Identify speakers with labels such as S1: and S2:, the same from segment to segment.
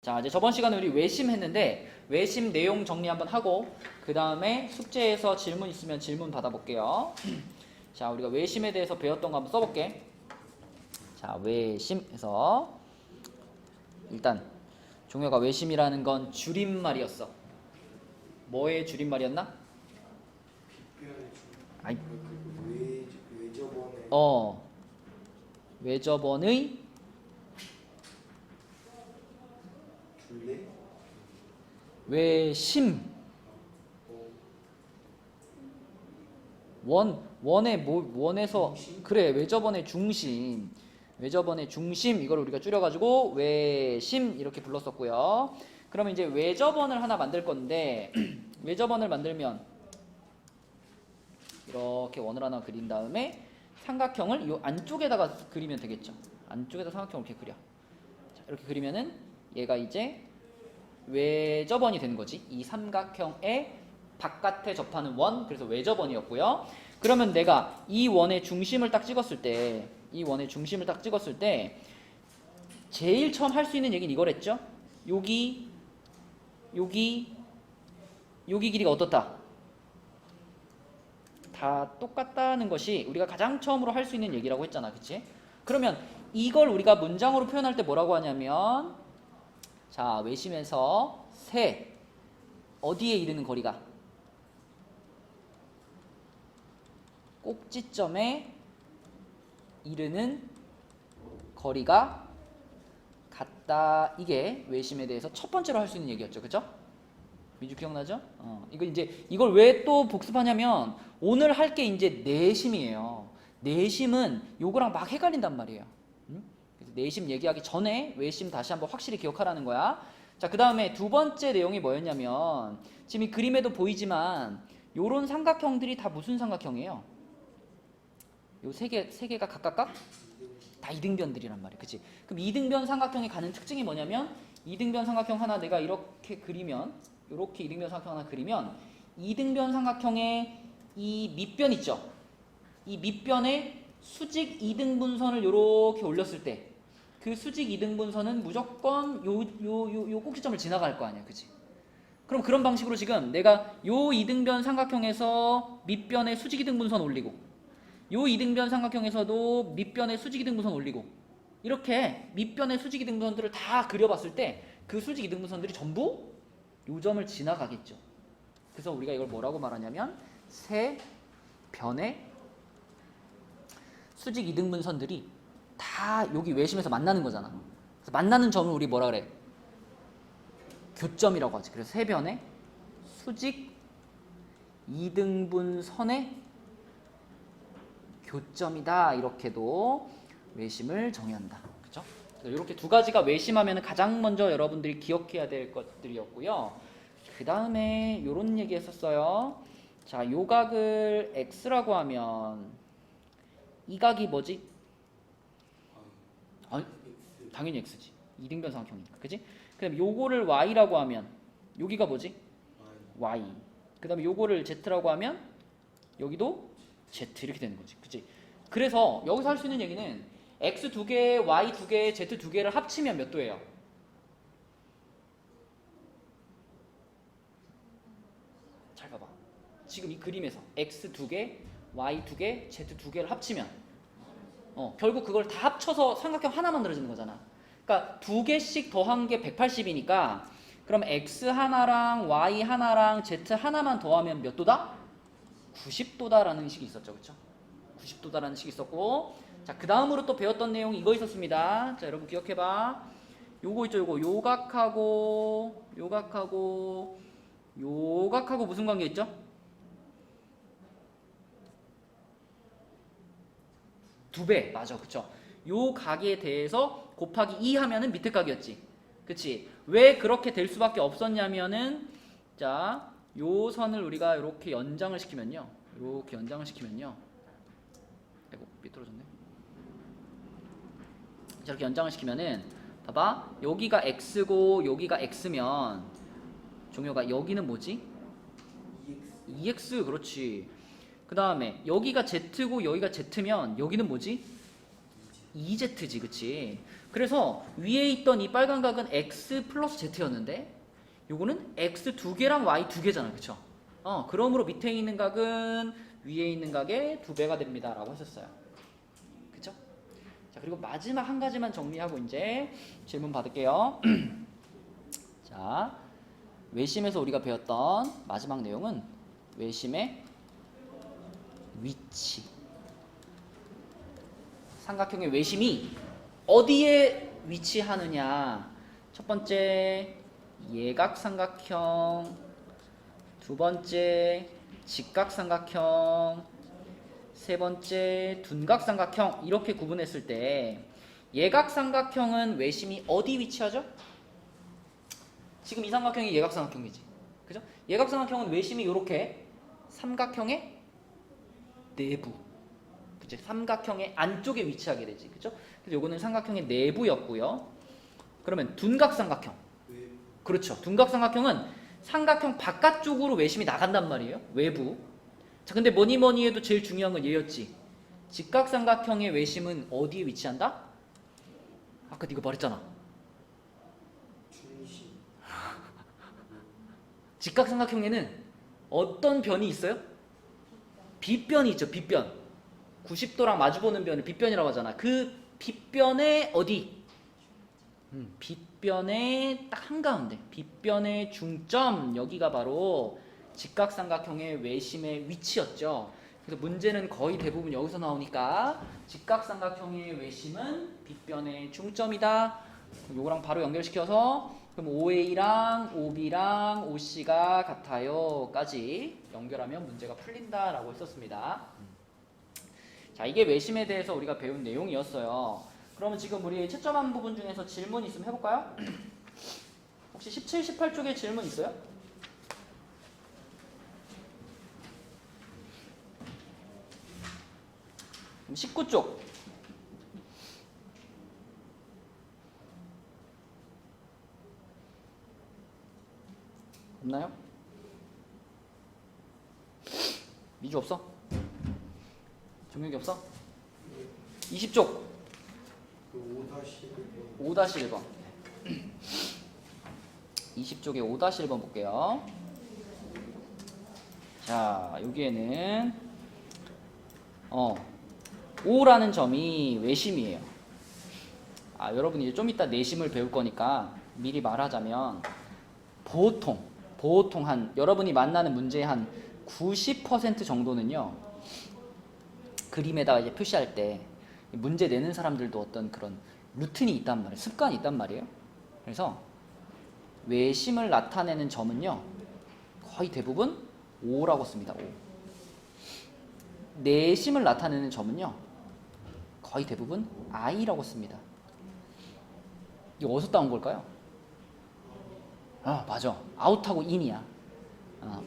S1: 자, 이제 저번 시간에 우리 외심 했는데 외심 내용 정리 한번 하고 그 다음에 숙제에서 질문 있으면 질문 받아볼게요. 자, 우리가 외심에 대해서 배웠던 거 한번 써볼게. 자, 외심에서 일단 종혁아, 외심이라는 건 줄임말이었어. 뭐의 줄임말이었나? 아이, 외접원의 외심. 원에서 그래, 외접원의 중심. 외접원의 중심, 이걸 우리가 줄여가지고 외심 이렇게 불렀었고요. 그러면 이제 외접원을 하나 만들 건데 외접원을 만들면 이렇게 원을 하나 그린 다음에 삼각형을 이 안쪽에다가 그리면 되겠죠. 안쪽에다 삼각형을 이렇게 그려. 자, 이렇게 그리면은 얘가 이제 외접원이 되는 거지. 이 삼각형의 바깥에 접하는 원, 그래서 외접원이었고요. 그러면 내가 이 원의 중심을 딱 찍었을 때, 제일 처음 할 수 있는 얘기는 이거랬죠. 여기 길이가 어떻다? 다 똑같다는 것이 우리가 가장 처음으로 할 수 있는 얘기라고 했잖아, 그치? 그러면 이걸 우리가 문장으로 표현할 때 뭐라고 하냐면, 자, 외심에서 세, 어디에 이르는 거리가? 꼭지점에 이르는 거리가 같다. 이게 외심에 대해서 첫 번째로 할 수 있는 얘기였죠, 그죠? 미주 기억나죠? 이걸 왜 또 복습하냐면 오늘 할 게 이제 내심이에요. 내심은 요거랑 막 헷갈린단 말이에요. 그래서 내심 얘기하기 전에 외심 다시 한번 확실히 기억하라는 거야. 자, 그 다음에 두 번째 내용이 뭐였냐면 지금 이 그림에도 보이지만 요런 삼각형들이 다 무슨 삼각형이에요? 요 세 개가 각각 다 이등변들이란 말이에요. 그치? 그럼 이등변 삼각형이 가는 특징이 뭐냐면 이등변 삼각형 하나 내가 이렇게 그리면 이렇게 이등변 삼각형 하나 그리면 이등변 삼각형의 이 밑변 있죠? 이 밑변에 수직 이등분선을 이렇게 올렸을 때 그 수직 이등분선은 무조건 요 꼭지점을 지나갈 거 아니야, 그치? 그럼 그런 방식으로 지금 내가 요 이등변 삼각형에서 밑변에 수직 이등분선 올리고 요 이등변 삼각형에서도 밑변에 수직 이등분선 올리고 이렇게 밑변에 수직 이등분선들을 다 그려봤을 때 그 수직 이등분선들이 전부 요 점을 지나가겠죠. 그래서 우리가 이걸 뭐라고 말하냐면 세 변의 수직 이등분선들이 다 여기 외심에서 만나는 거잖아. 그래서 만나는 점을 우리 뭐라 그래? 교점이라고 하지. 그래서 세 변의 수직 이등분선의 교점이다. 이렇게도 외심을 정의한다. 그렇죠? 이렇게 두 가지가 외심하면 가장 먼저 여러분들이 기억해야 될 것들이었고요. 그 다음에 이런 얘기 했었어요. 자, 요 각을 x라고 하면 이 각이 뭐지? 아니, 당연히 x지. 이등변 삼각형이니까. 그치? 그다음에 요거를 y라고 하면 여기가 뭐지? y. 그다음에 요거를 z라고 하면 여기도 z 이렇게 되는 거지. 그치? 그래서 여기서 할 수 있는 얘기는 x 두 개, y 두 개, z 두 개를 합치면 몇 도예요? 잘 봐봐. 지금 이 그림에서 x 두 개, y 두 개, z 두 개를 합치면 결국 그걸 다 합쳐서 삼각형 하나 만들어지는 거잖아. 그러니까 두 개씩 더한 게 180이니까 그럼 x 하나랑 y 하나랑 z 하나만 더하면 몇 도다? 90도다라는 식이 있었죠. 그렇죠? 90도다라는 식이 있었고, 자, 그 다음으로 또 배웠던 내용이 이거 있었습니다. 자, 여러분 기억해봐. 요거 있죠. 요거 요각하고 무슨 관계 있죠? 두 배. 맞아. 그쵸? 요 각에 대해서 곱하기 2 하면은 밑에 각이었지. 그치? 왜 그렇게 될 수밖에 없었냐면은, 자, 요 선을 우리가 이렇게 연장을 시키면요. 아이고, 삐뚤어졌네. 이렇게 연장을 시키면은, 봐봐. 여기가 x고 여기가 x면, 종효가 여기는 뭐지? 2x. 그렇지. 그 다음에 여기가 z고 여기가 z면 여기는 뭐지? 2z지, 그치? 그래서 위에 있던 이 빨간 각은 x 플러스 z였는데 요거는 x 2개랑 y 2개잖아. 그쵸? 그러므로 밑에 있는 각은 위에 있는 각의 2배가 됩니다 라고 하셨어요. 그쵸? 자, 그리고 마지막 한 가지만 정리하고 이제 질문 받을게요. 자, 외심에서 우리가 배웠던 마지막 내용은 외심의 위치. 삼각형의 외심이 어디에 위치하느냐. 첫 번째 예각삼각형, 두 번째 직각삼각형, 세 번째 둔각삼각형. 이렇게 구분했을 때 예각삼각형은 외심이 어디 위치하죠? 지금 이 삼각형이 예각삼각형이지. 그죠? 예각삼각형은 외심이 이렇게 삼각형의 내부, 그죠? 삼각형의 안쪽에 위치하게 되지. 그죠? 그래서 요거는 삼각형의 내부였고요. 그러면 둔각삼각형. 그렇죠. 둔각삼각형은 삼각형 바깥쪽으로 외심이 나간단 말이에요. 외부. 자, 근데 뭐니 뭐니 해도 제일 중요한 건 얘였지. 직각삼각형의 외심은 어디에 위치한다? 아까 네가 말했잖아. 직각삼각형에는 어떤 변이 있어요? 빗변이 있죠. 빗변. 90도랑 마주보는 변을 빗변이라고 하잖아. 그 빗변의 어디? 빗변의 딱 한가운데. 빗변의 중점. 여기가 바로 직각삼각형의 외심의 위치였죠. 그래서 문제는 거의 대부분 여기서 나오니까 직각삼각형의 외심은 빗변의 중점이다. 요거랑 바로 연결시켜서 그럼 OA랑 OB랑 OC가 같아요 까지 연결하면 문제가 풀린다라고 했었습니다. 자, 이게 외심에 대해서 우리가 배운 내용이었어요. 그러면 지금 우리 채점한 부분 중에서 질문 있으면 해볼까요? 혹시 17, 18쪽에 질문 있어요? 그럼 19쪽 없나요? 미주 없어? 종혁이 없어? 20쪽 5-1번 20쪽에 5-1번 볼게요. 자, 여기에는 5라는 점이 외심이에요. 여러분이 이제 좀 이따 내심을 배울 거니까 미리 말하자면 보통 한 여러분이 만나는 문제의 한 90% 정도는요. 그림에다가 이제 표시할 때 문제 내는 사람들도 어떤 그런 루틴이 있단 말이에요. 습관이 있단 말이에요. 그래서 외심을 나타내는 점은요. 거의 대부분 5라고 씁니다. 5. 내심을 나타내는 점은요. 거의 대부분 I라고 씁니다. 이거 어디서 따온 걸까요? 맞아. 아웃하고 인이야.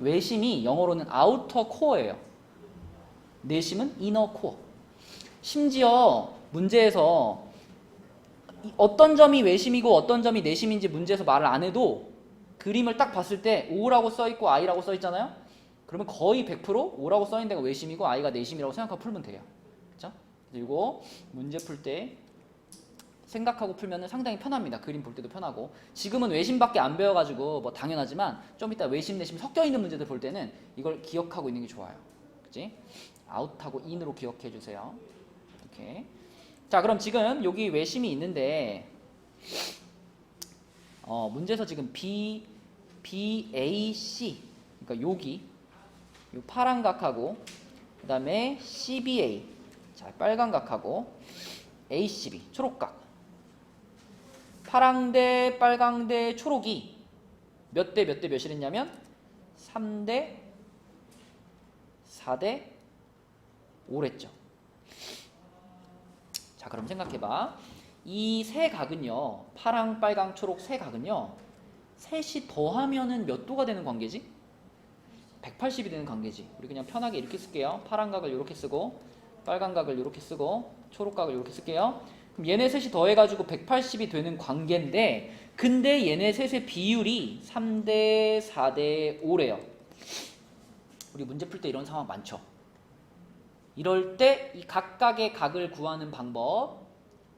S1: 외심이 영어로는 아우터 코어예요. 내심은 이너 코어. 심지어 문제에서 어떤 점이 외심이고 어떤 점이 내심인지 문제에서 말을 안 해도 그림을 딱 봤을 때 O라고 써있고 I라고 써있잖아요. 그러면 거의 100% O라고 써있는 데가 외심이고 I가 내심이라고 생각하고 풀면 돼요. 그렇죠? 그리고 문제 풀 때 생각하고 풀면 상당히 편합니다. 그림 볼 때도 편하고. 지금은 외심밖에 안 배워가지고 뭐 당연하지만 좀 이따 외심 내심 섞여있는 문제들 볼 때는 이걸 기억하고 있는 게 좋아요. 그치? 아웃하고 인으로 기억해 주세요. 이렇게. 자, 그럼 지금 여기 외심이 있는데 문제에서 지금 BAC 그러니까 여기 요 파란 각하고 그 다음에 CBA 자 빨간 각하고 ACB 초록각 파랑대 빨강대 초록이 몇 대 몇이랬냐면 3대 4대 5랬죠. 자, 그럼 생각해봐. 이 세 각은요. 파랑 빨강 초록 세 각은요. 셋이 더하면은 몇 도가 되는 관계지? 180이 되는 관계지. 우리 그냥 편하게 이렇게 쓸게요. 파란 각을 이렇게 쓰고 빨간 각을 이렇게 쓰고 초록 각을 이렇게 쓸게요. 그럼 얘네 셋이 더해가지고 180이 되는 관계인데 근데 얘네 셋의 비율이 3대 4대 5래요. 우리 문제 풀 때 이런 상황 많죠. 이럴 때 이 각각의 각을 구하는 방법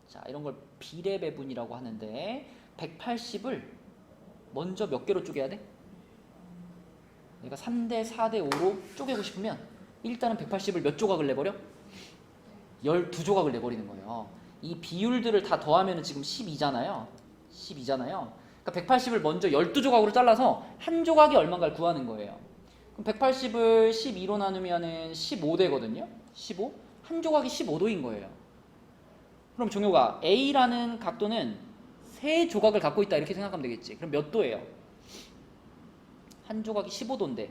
S1: 자, 이런 걸 비례 배분이라고 하는데 180을 먼저 몇 개로 쪼개야 돼? 내가 3대 4대 5로 쪼개고 싶으면 일단은 180을 몇 조각을 내버려? 12조각을 내버리는 거예요. 이 비율들을 다 더하면 지금 12잖아요. 12잖아요. 그러니까 180을 먼저 12조각으로 잘라서 한 조각이 얼마인가를 구하는 거예요. 그럼 180을 12로 나누면 15되거든요. 15? 한 조각이 15도인 거예요. 그럼 종효가 A라는 각도는 3조각을 갖고 있다 이렇게 생각하면 되겠지. 그럼 몇 도예요? 한 조각이 15도인데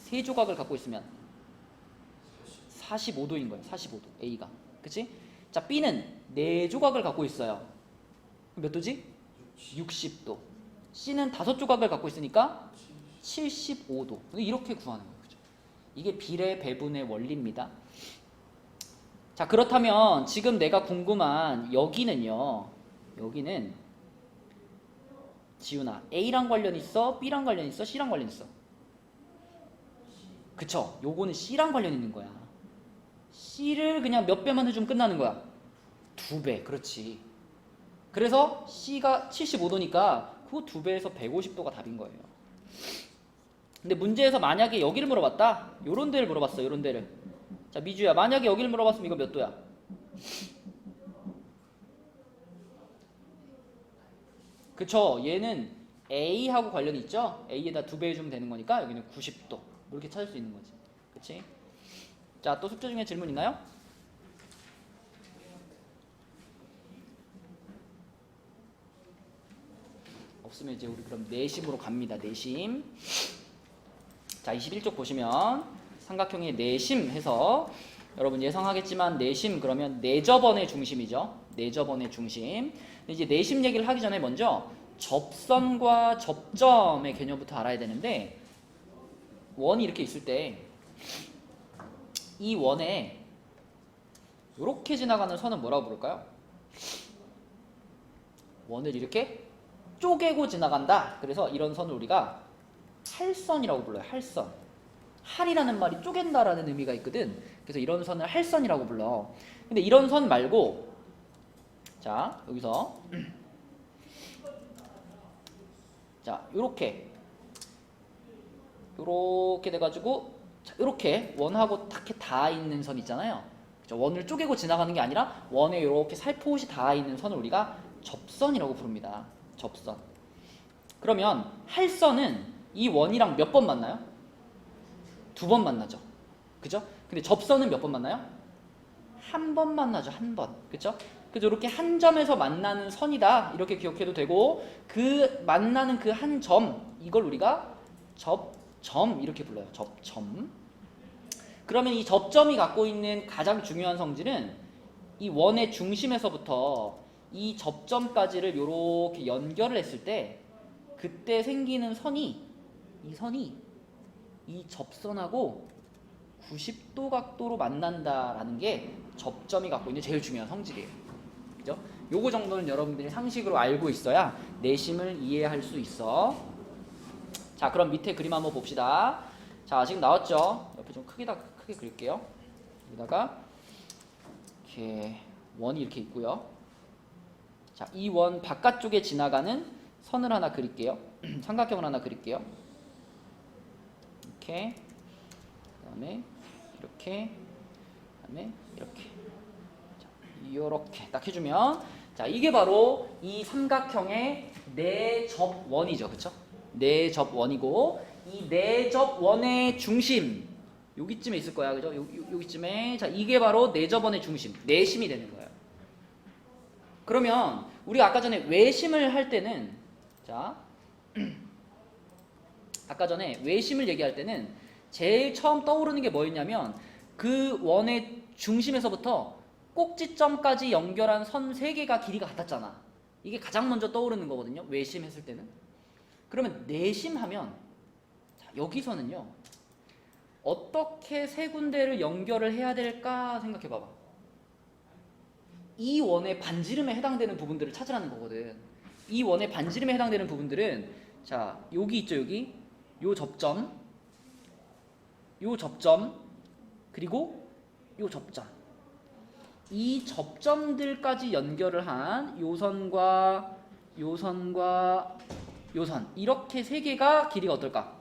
S1: 3조각을 갖고 있으면 45도인 거예요. 45도 A가. 그치? 자, B는 4조각을 갖고 있어요. 몇 도지? 60도. C는 5조각을 갖고 있으니까 75도. 이렇게 구하는 거예요. 그죠? 이게 비례 배분의 원리입니다. 자, 그렇다면 지금 내가 궁금한 여기는요. 여기는 지훈아, A랑 관련 있어? B랑 관련 있어? C랑 관련 있어? 그쵸? 요거는 C랑 관련 있는 거야. C를 그냥 몇 배만 해주면 끝나는 거야. 2배. 그렇지. 그래서 C가 75도니까 그 2배에서 150도가 답인 거예요. 근데 문제에서 만약에 여기를 물어봤다. 요런 데를 물어봤어. 요런 데를. 자, 미주야, 만약에 여기를 물어봤으면 이거 몇 도야? 그쵸? 얘는 A하고 관련이 있죠? A에다 2배 해주면 되는 거니까 여기는 90도. 이렇게 찾을 수 있는 거지. 그치? 자, 또 숙제 중에 질문 있나요? 없으면 이제 우리 그럼 내심으로 갑니다. 내심. 자, 21쪽 보시면 삼각형의 내심 해서 여러분 예상하겠지만 내심 그러면 내접원의 중심이죠. 내접원의 중심. 근데 이제 내심 얘기를 하기 전에 먼저 접선과 접점의 개념부터 알아야 되는데 원이 이렇게 있을 때 이 원에 이렇게 지나가는 선은 뭐라고 부를까요? 원을 이렇게 쪼개고 지나간다. 그래서 이런 선을 우리가 할선이라고 불러요. 할선. 할이라는 말이 쪼갠다라는 의미가 있거든. 그래서 이런 선을 할선이라고 불러. 근데 이런 선 말고 자, 여기서 자, 요렇게 돼가지고 자, 요렇게 원하고 탁 닿아 있는 선 있잖아요. 그렇죠? 원을 쪼개고 지나가는 게 아니라 원에 요렇게 살포시 닿아 있는 선을 우리가 접선이라고 부릅니다. 접선. 그러면 할선은 이 원이랑 몇 번 만나요? 2번 만나죠. 그죠? 근데 접선은 몇 번 만나요? 한 번 만나죠. 한 번. 그죠? 그래서 이렇게 한 점에서 만나는 선이다. 이렇게 기억해도 되고 그 만나는 그 한 점 이걸 우리가 접점 이렇게 불러요. 접점. 그러면 이 접점이 갖고 있는 가장 중요한 성질은 이 원의 중심에서부터 이 접점까지를 이렇게 연결을 했을 때 그때 생기는 선이 이 선이 이 접선하고 90도 각도로 만난다라는 게 접점이 갖고 있는 제일 중요한 성질이에요. 그죠? 요거 정도는 여러분들이 상식으로 알고 있어야 내심을 이해할 수 있어. 자, 그럼 밑에 그림 한번 봅시다. 자, 지금 나왔죠? 옆에 좀 크게 그릴게요. 여기다가 이렇게 원이 이렇게 있고요. 자, 이 원 바깥쪽에 지나가는 선을 하나 그릴게요. 삼각형을 하나 그릴게요. 이렇게, 그다음에 이렇게, 그다음에 이렇게. 자, 이렇게 딱 해주면, 자, 이게 바로 이 삼각형의 내접원이죠, 그렇죠? 내접원이고, 이 내접원의 중심 여기쯤에 있을 거야, 그죠? 여기쯤에. 자, 이게 바로 내접원의 중심, 내심이 되는 거예요. 그러면 우리가 아까 전에 외심을 할 때는, 자, 아까 전에 외심을 얘기할 때는 제일 처음 떠오르는 게 뭐였냐면 그 원의 중심에서부터 꼭지점까지 연결한 선 3개가 길이가 같았잖아. 이게 가장 먼저 떠오르는 거거든요. 외심 했을 때는. 그러면 내심하면 자, 여기서는요. 어떻게 3군데를 연결을 해야 될까 생각해 봐봐. 이 원의 반지름에 해당되는 부분들을 찾으라는 거거든. 이 원의 반지름에 해당되는 부분들은 자, 여기 있죠, 여기. 요 접점, 그리고 요 접점. 이 접점들까지 연결을 한 요선과 요선과 요선 이렇게 세 개가 길이가 어떨까?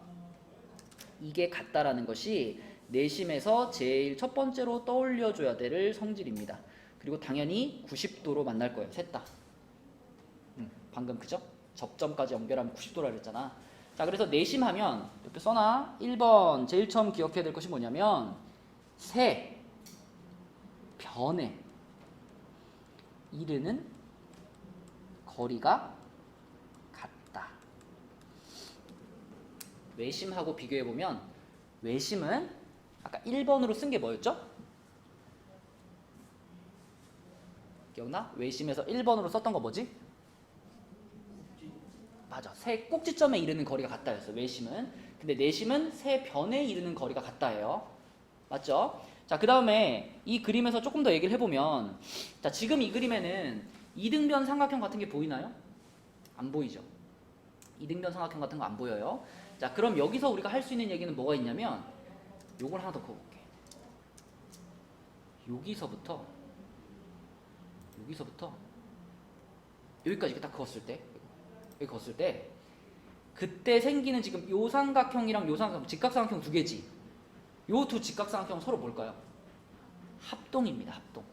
S1: 이게 같다라는 것이 내심에서 제일 첫 번째로 떠올려줘야 될 성질입니다. 그리고 당연히 90도로 만날 거예요. 셋 다. 방금 그죠? 접점까지 연결하면 90도라 그랬잖아. 자, 그래서 내심하면 이렇게 써놔. 1번 제일 처음 기억해야 될 것이 뭐냐면 세 변에 이르는 거리가 같다. 외심하고 비교해보면 외심은 아까 1번으로 쓴 게 뭐였죠? 기억나? 외심에서 1번으로 썼던 거 뭐지? 맞아. 세 꼭지점에 이르는 거리가 같다였어. 외심은. 근데 내심은 세 변에 이르는 거리가 같다예요. 맞죠? 자, 그 다음에 이 그림에서 조금 더 얘기를 해보면, 자, 지금 이 그림에는 이등변 삼각형 같은 게 보이나요? 안 보이죠? 이등변 삼각형 같은 거 안 보여요. 자, 그럼 여기서 우리가 할 수 있는 얘기는 뭐가 있냐면 요걸 하나 더 그어볼게. 여기서부터 여기까지 딱 그었을 때, 여기 그었을 때 그때 생기는 지금 요 삼각형이랑 요 삼각형, 직각삼각형 두 개지. 요 두 직각삼각형 서로 뭘까요? 합동입니다. 합동.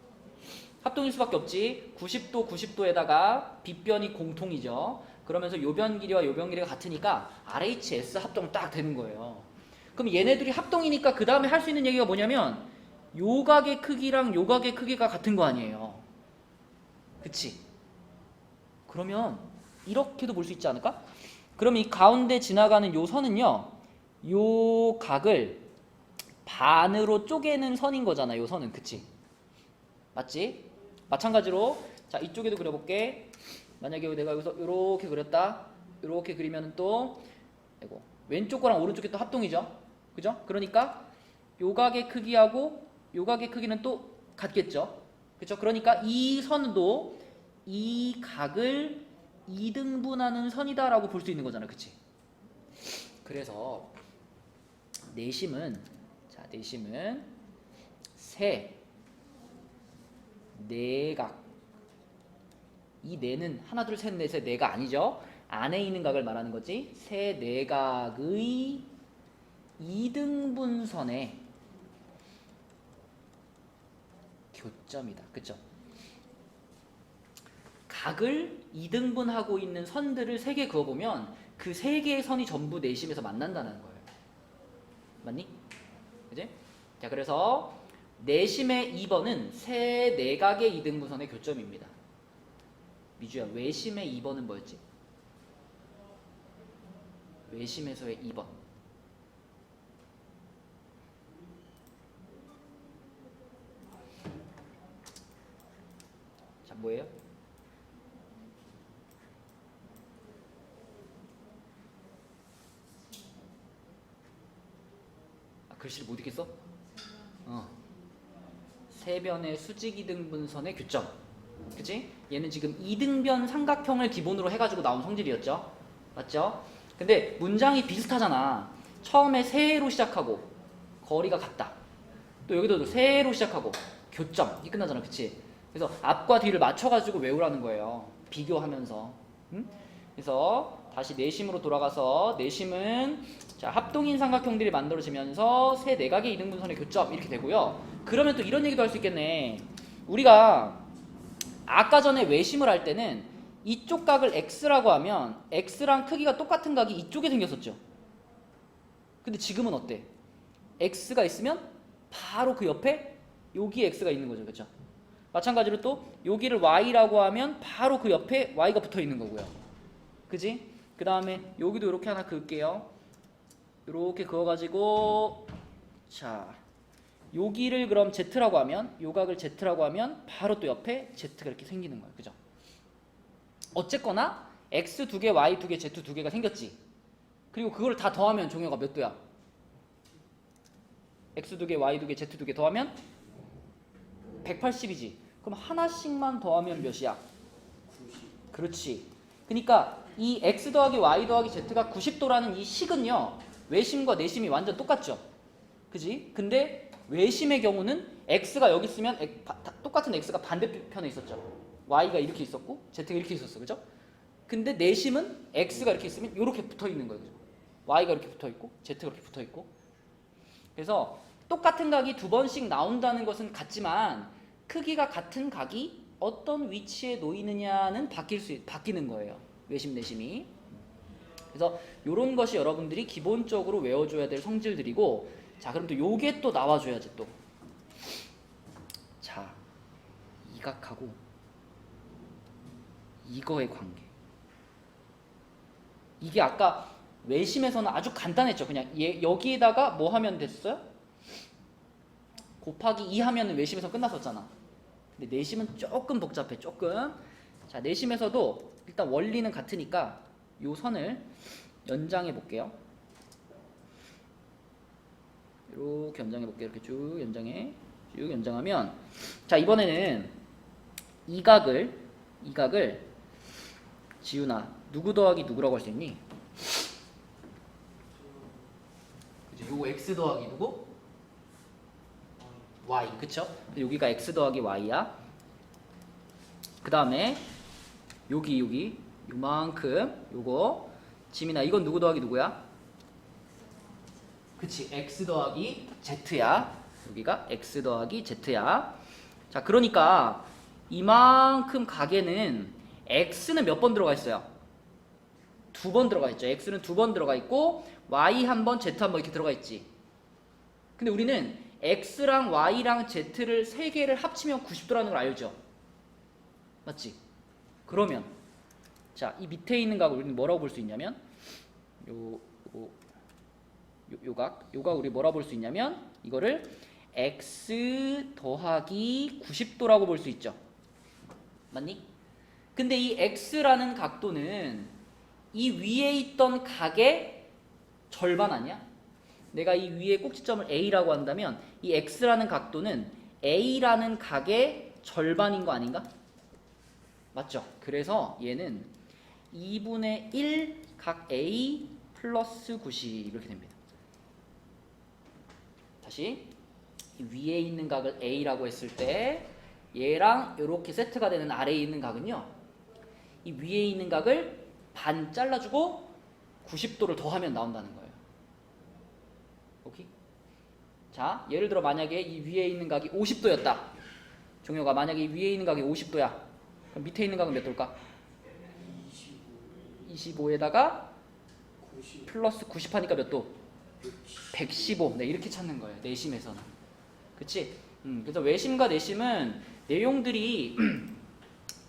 S1: 합동일 수밖에 없지. 90도 90도에다가 빗변이 공통이죠. 그러면서 요변 길이와 요변 길이가 같으니까 RHS 합동 딱 되는 거예요. 그럼 얘네들이 합동이니까 그 다음에 할 수 있는 얘기가 뭐냐면 요 각의 크기랑 요 각의 크기가 같은 거 아니에요. 그치? 그러면 이렇게도 볼 수 있지 않을까? 그럼 이 가운데 지나가는 요 선은요, 요 각을 반으로 쪼개는 선인 거잖아. 요 선은. 그치? 맞지? 마찬가지로 자, 이쪽에도 그려볼게. 만약에 내가 여기서 이렇게 그렸다. 이렇게 그리면 또 이거 왼쪽 거랑 오른쪽 게 또 합동이죠. 그죠? 그러니까 요 각의 크기하고 요 각의 크기는 또 같겠죠. 그죠? 그러니까 이 선도 이 각을 2등분하는 선이다라고 볼 수 있는 거잖아. 그치? 그래서 내심은 세 내각, 이 내는 하나 둘 셋 넷의 내가 아니죠. 안에 있는 각을 말하는 거지. 세 내각의 2등분선의 교점이다. 그쵸? 각을 2등분하고 있는 선들을 3개 그어보면 그 3개의 선이 전부 내심에서 만난다는 거예요. 맞니? 그지? 자, 그래서 내심의 2번은 세 내각의 2등분선의 교점입니다. 미주야, 외심의 2번은 뭐였지? 외심에서의 2번. 자, 뭐예요? 글씨를 못 읽겠어? 세변의 수직 2등분선의 교점. 그치? 얘는 지금 2등변 삼각형을 기본으로 해가지고 나온 성질이었죠. 맞죠? 근데 문장이 비슷하잖아. 처음에 세로 시작하고 거리가 같다. 또 여기도 세로 시작하고 교점 이 끝나잖아. 그치? 그래서 앞과 뒤를 맞춰가지고 외우라는 거예요. 비교하면서. 그래서 다시 내심으로 돌아가서 내심은 자, 합동인 삼각형들이 만들어지면서 세 내각의 2등분선의 교점 이렇게 되고요. 그러면 또 이런 얘기도 할 수 있겠네. 우리가 아까 전에 외심을 할 때는 이쪽 각을 x라고 하면 x랑 크기가 똑같은 각이 이쪽에 생겼었죠. 근데 지금은 어때? x가 있으면 바로 그 옆에 여기에 x가 있는 거죠. 그렇죠? 마찬가지로 또 여기를 y라고 하면 바로 그 옆에 y가 붙어 있는 거고요. 그지? 그 다음에 여기도 이렇게 하나 그을게요. 이렇게 그어가지고 자, 여기를 그럼 z라고 하면 요 각을 z라고 하면 바로 또 옆에 z가 이렇게 생기는 거예요. 그죠? 어쨌거나 x 2개, y 2개, z 2개가 생겼지. 그리고 그걸 다 더하면 종효가 몇 도야? x 2개, y 2개, z 2개 더하면 180이지. 그럼 하나씩만 더하면 몇이야? 90. 그렇지. 그러니까 이 x 더하기 y 더하기 z가 90도라는 이 식은요, 외심과 내심이 완전 똑같죠. 그지? 근데 외심의 경우는 x가 여기 있으면 똑같은 x가 반대편에 있었죠. y가 이렇게 있었고 z가 이렇게 있었어, 그죠? 근데 내심은 x가 이렇게 있으면 이렇게 붙어 있는 거예요, 그죠? y가 이렇게 붙어 있고 z가 이렇게 붙어 있고. 그래서 똑같은 각이 두 번씩 나온다는 것은 같지만 크기가 같은 각이 어떤 위치에 놓이느냐는 바뀌는 거예요. 외심 내심이. 그래서 이런 것이 여러분들이 기본적으로 외워줘야 될 성질들이고, 자 그럼 또 요게 또 나와줘야지 또. 자, 이 각하고 이거의 관계. 이게 아까 외심에서는 아주 간단했죠. 그냥 여기에다가 뭐 하면 됐어요? 곱하기 2 하면 외심에서 끝났었잖아. 근데 내심은 조금 복잡해, 조금. 자, 내심에서도 일단 원리는 같으니까 요 선을 연장해 볼게요. 이렇게 연장해 볼게요. 이렇게 쭉 연장하면, 자 이번에는 이 각을 지훈아, 누구 더하기 누구라고 할 수 있니? 그죠? 요거 x 더하기 누구? y, 그쵸? 여기가 x 더하기 y야. 그 다음에 여기 요만큼 요거 지민아, 이건 누구 더하기 누구야? 그치, x 더하기 z야. 여기가 x 더하기 z야. 자, 그러니까 이만큼 각에는 x는 몇 번 들어가 있어요? 2번 들어가 있죠. x는 2번 들어가 있고 y 한 번, z 한 번 이렇게 들어가 있지. 근데 우리는 x랑 y랑 z를 3개를 합치면 90도라는 걸 알죠? 맞지? 그러면 자, 이 밑에 있는 각을 우리는 뭐라고 볼 수 있냐면 요각 우리 뭐라고 볼 수 있냐면 이거를 x 더하기 90도라고 볼 수 있죠. 맞니? 근데 이 x라는 각도는 이 위에 있던 각의 절반 아니야? 내가 이 위에 꼭지점을 a라고 한다면 이 x라는 각도는 a라는 각의 절반인 거 아닌가? 맞죠? 그래서 얘는 2분의 1 각 a 플러스 90 이렇게 됩니다. 다시 위에 있는 각을 a라고 했을 때 얘랑 이렇게 세트가 되는 아래에 있는 각은요, 이 위에 있는 각을 반 잘라주고 90도를 더하면 나온다는 거예요. 오케이? 자, 예를 들어 만약에 이 위에 있는 각이 50도였다. 종효가 만약에 이 위에 있는 각이 50도야. 그럼 밑에 있는 각은 몇 도일까? 25에다가 90. 플러스 90 하니까 몇 도? 115. 네, 이렇게 찾는 거예요. 내심에서는. 그치? 그래서 외심과 내심은 내용들이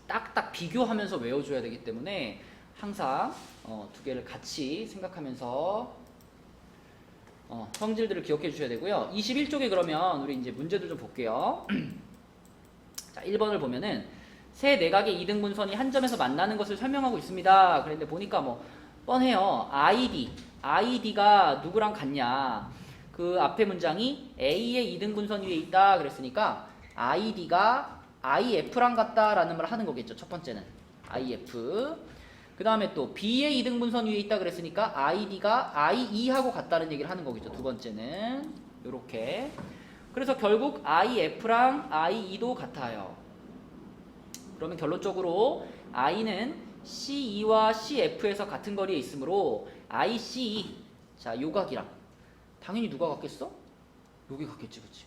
S1: 딱딱 비교하면서 외워줘야 되기 때문에 항상 두 개를 같이 생각하면서 성질들을 기억해 주셔야 되고요. 21쪽에 그러면 우리 이제 문제들 좀 볼게요. 자, 1번을 보면은 세 내각의 이등분선이 한 점에서 만나는 것을 설명하고 있습니다. 그런데 보니까 뭐 뻔해요. id가 누구랑 같냐? 그 앞에 문장이 a의 이등분선 위에 있다 그랬으니까 id가 if랑 같다라는 말 하는 거겠죠. 첫 번째는 if. 그 다음에 또 b의 이등분선 위에 있다 그랬으니까 id가 i하고 같다는 얘기를 하는 거겠죠. 두 번째는 요렇게. 그래서 결국 if랑ie도 같아요. 그러면 결론적으로 i는 CE와 CF에서 같은 거리에 있으므로 ICE, 자 요각이랑 당연히 누가 같겠어? 여기 같겠지, 그치?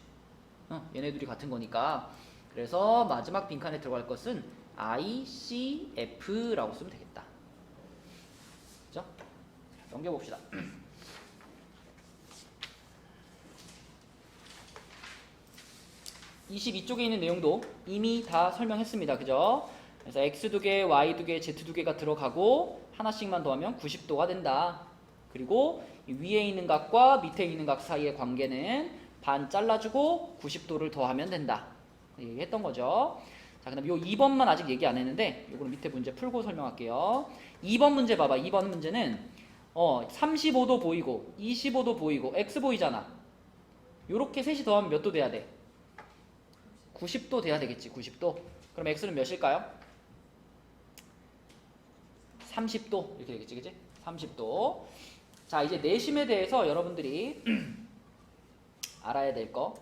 S1: 얘네들이 같은 거니까. 그래서 마지막 빈칸에 들어갈 것은 ICF라고 쓰면 되겠다. 그죠? 넘겨봅시다. 22쪽에 있는 내용도 이미 다 설명했습니다. 그죠? 그래서 x 2개, y 2개, z 2개가 들어가고 하나씩만 더하면 90도가 된다. 그리고 위에 있는 각과 밑에 있는 각 사이의 관계는 반 잘라주고 90도를 더하면 된다. 얘기했던 거죠. 자, 그다음 요 2번만 아직 얘기 안 했는데 요거는 밑에 문제 풀고 설명할게요. 2번 문제 봐봐. 2번 문제는 35도 보이고 25도 보이고 x 보이잖아. 요렇게 셋이 더하면 몇 도 돼야 돼? 90도 돼야 되겠지. 90도. 그럼 x는 몇일까요? 30도 이렇게 되겠지, 그치? 30도. 자, 이제 내심에 대해서 여러분들이 알아야 될 거.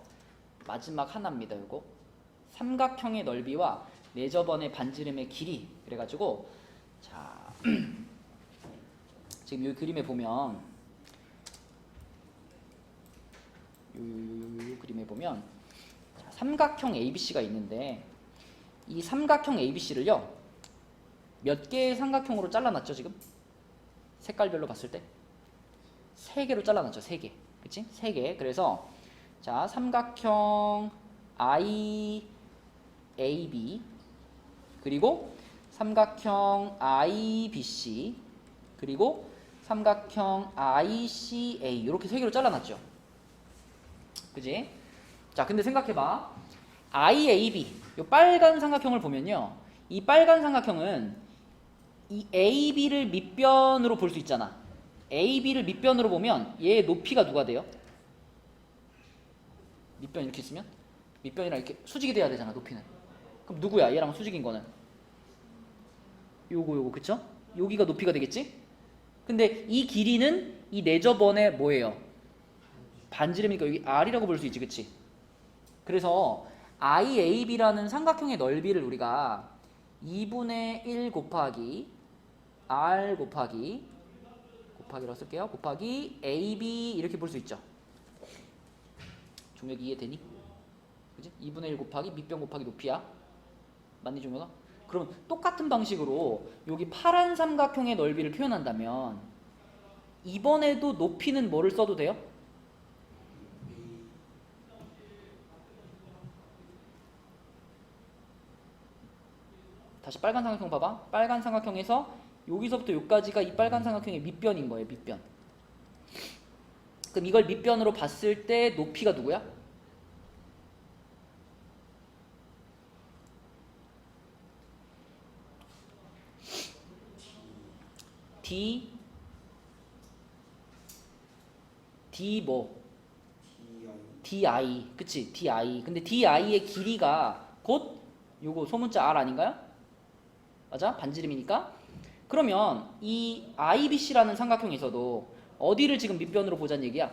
S1: 마지막 하나입니다. 요거 삼각형의 넓이와 내저번의 반지름의 길이. 그래가지고 자 지금 이 그림에 보면 요 그림에 보면 자, 삼각형 ABC가 있는데 이 삼각형 ABC를요 몇 개의 삼각형으로 잘라놨죠 지금? 색깔별로 봤을 때 3개로 잘라놨죠. 3개. 그치? 3개. 그래서 자 삼각형 IAB 그리고 삼각형 IBC 그리고 삼각형 ICA 이렇게 3개로 잘라놨죠. 그지? 자 근데 생각해봐. IAB 이 빨간 삼각형을 보면요 이 빨간 삼각형은 이 AB를 밑변으로 볼 수 있잖아. AB를 밑변으로 보면 얘의 높이가 누가 돼요? 밑변 이렇게 있으면 밑변이랑 이렇게 수직이 돼야 되잖아. 높이는. 그럼 누구야? 얘랑 수직인 거는 요거 그쵸? 여기가 높이가 되겠지? 근데 이 길이는 이 내저번의 뭐예요? 반지름이니까 여기 R이라고 볼 수 있지. 그치? 그래서 IAB라는 삼각형의 넓이를 우리가 2분의 1 곱하기 R 곱하기로 쓸게요. 곱하기 AB 이렇게 볼 수 있죠. 종혁이 이해되니? 그지? 2분의 1 곱하기 밑변 곱하기 높이야. 맞니 종혁아? 그럼 똑같은 방식으로 여기 파란 삼각형의 넓이를 표현한다면 이번에도 높이는 뭐를 써도 돼요? 다시 빨간 삼각형 봐봐. 빨간 삼각형에서 여기서부터 여기까지가 이 빨간 삼각형의 밑변인 거예요. 밑변. 그럼 이걸 밑변으로 봤을 때 높이가 누구야? D 뭐? DI. 그치? DI. 근데 DI의 길이가 곧 요거 소문자 R 아닌가요? 맞아? 반지름이니까. 그러면 이 IBC라는 삼각형에서도 어디를 지금 밑변으로 보자는 얘기야?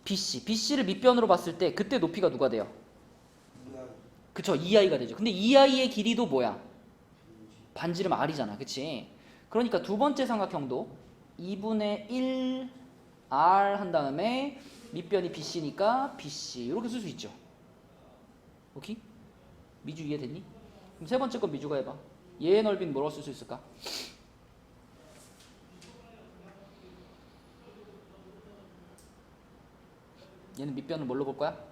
S1: BC를 밑변으로 봤을 때 그때 높이가 누가 돼요? 그쵸? EI가 되죠. 근데 EI의 길이도 뭐야? 반지름 R이잖아. 그치? 그러니까 두 번째 삼각형도 2분의 1 R 한 다음에 밑변이 BC니까 BC 이렇게 쓸 수 있죠. 오케이? 미주 이해됐니? 그럼 세 번째 건 미주가 해봐. 얘의 넓이는 뭐라고 쓸 수 있을까? 얘는 밑변을 뭘로 볼 거야?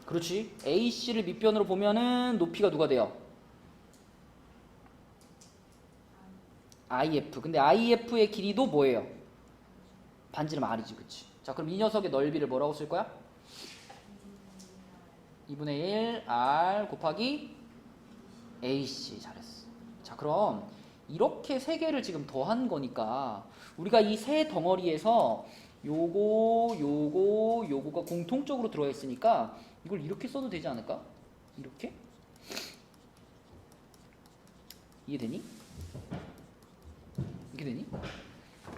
S1: 그렇지. AC를 밑변으로 보면은 높이가 누가 돼요? IF. 근데 IF의 길이도 뭐예요? 반지름 R이지. 그치? 자 그럼 이 녀석의 넓이를 뭐라고 쓸 거야? 2분의 1 R 곱하기 AC. 잘했어. 자 그럼 이렇게 세 개를 지금 더한 거니까 우리가 이 세 덩어리에서 요거가 공통적으로 들어가 있으니까 이걸 이렇게 써도 되지 않을까? 이렇게? 이해되니? 이렇게 되니?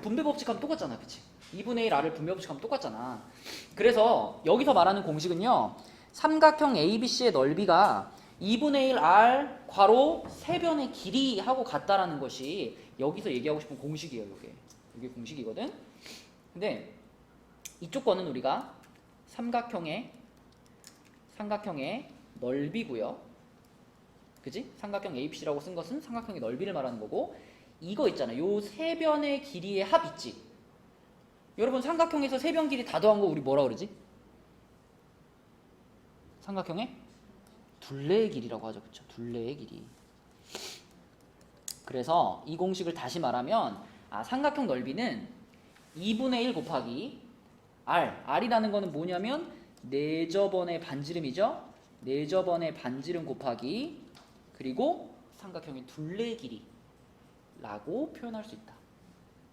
S1: 분배법칙하면 똑같잖아. 그치? 2분의 1 R을 분배법칙하면 똑같잖아. 그래서 여기서 말하는 공식은요 삼각형 ABC의 넓이가 2분의 1 R 괄호 세변의 길이하고 같다라는 것이 여기서 얘기하고 싶은 공식이에요. 이게 공식이거든. 근데 이쪽 거는 우리가 삼각형의 넓이고요. 그지? 삼각형 ABC라고 쓴 것은 삼각형의 넓이를 말하는 거고 이거 있잖아. 요 세변의 길이의 합 있지? 여러분 삼각형에서 세변 길이 다 더한 거 우리 뭐라 그러지? 삼각형의 둘레의 길이라고 하죠. 그쵸? 둘레의 길이. 그래서 이 공식을 다시 말하면 삼각형 넓이는 2분의 1 곱하기 R이라는 거는 뭐냐면 내저번의 반지름이죠. 내저번의 반지름 곱하기 그리고 삼각형의 둘레의 길이라고 표현할 수 있다.